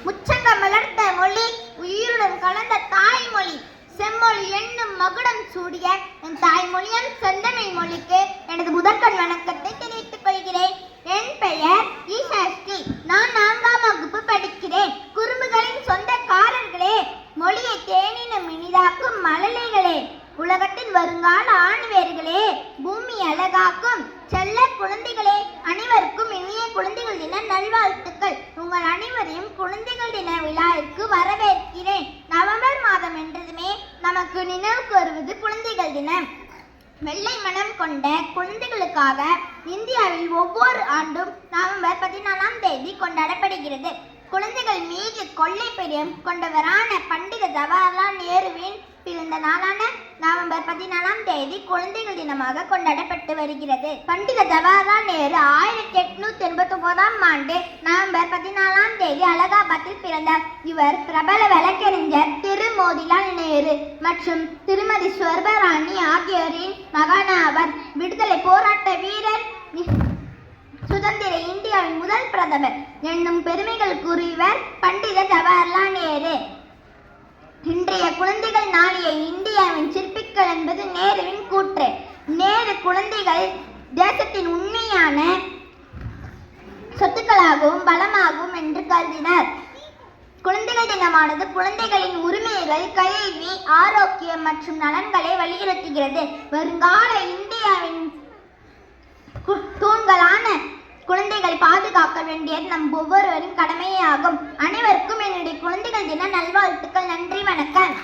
முச்சங்க மலர்ந்த மொழி, உயிருடன் கலந்த தாய்மொழி, செம்மொழி என்னும் மகுடம் சூடிய என் தாய்மொழியாம் செந்தமிழ் மொழிக்கு எனது முதற்கண் வணக்கத்தை தெரிவித்துக் கொள்கிறேன். என் பெயர் ஈசாஸ்ரீ. நான் 4ஆம் வகுப்பு படிக்கிறேன். குறும்புகளின் சொந்தக்காரர்களே, மொழியை தேனினும் இனிதாக்கும் மழலைகளே, உலகத்தின் வருங்கால ஆணிவேர்களே, பூமி அழகாக்கும் செல்ல குழந்தைகளே, அனைவருக்கும் இனிய குழந்தைகள் தின நல்வாழ்த்துக்கள். உங்கள் அனைவரையும் குழந்தைகள் தின விழாவிற்கு வரவேற்கிறேன். நவம்பர் மாதம் என்றதுமே நமக்கு நினைவுக்கு வருவது குழந்தைகள் தினம். வெள்ளை மனம் கொண்ட குழந்தைகளுக்காக இந்தியாவில் ஒவ்வொரு ஆண்டும் நவம்பர் 14ஆம் தேதி கொண்டாடப்படுகிறது. குழந்தைகள் மீது கொள்ளை பிரியம் கொண்டவரான பண்டித ஜவஹர்லால் நேருவின் பிறந்த நாளான நவம்பர் 14ஆம் தேதி குழந்தைகள் தினமாக கொண்டாடப்பட்டு வருகிறது. பண்டித ஜவஹர்லால் நேரு 1889ஆம் ஆண்டு நவம்பர் 14ஆம் தேதி அலகாபாத்தில் பிறந்தார். இவர் பிரபல வழக்கறிஞர் திரு மோதிலால் நேரு மற்றும் திருமதி ஸ்வர்பராணி ஆகியோரின் மகனாவர். விடுதலை போராட்ட வீரர், சுதந்திர இந்தியாவின் முதல் பிரதமர் என்னும் பெருமைகளுக்குரியவர் பண்டித ஜவஹர்லால் நேரு. இன்றைய குழந்தைகள் நாளைய இந்தியாவின் சிற்பிகள் என்பது நேருவின் கூற்று. நேரு குழந்தைகள் தேசத்தின் உண்மையான சொத்துக்களாகவும் பலமாகவும் என்று கருதினார். குழந்தைகள் தினமானது குழந்தைகளின் உரிமைகள், கல்வி, ஆரோக்கியம் மற்றும் நலன்களை வலியுறுத்துகிறது. வருங்கால இந்தியாவின் தூண்களான குழந்தைகளை பாதுகாக்க வேண்டியது நம் ஒவ்வொருவரின் கடமையாகும். அனைவருக்கும் என்னுடைய குழந்தைகள் தின நல்வாழ்த்துக்கள். நன்றி, வணக்கம்.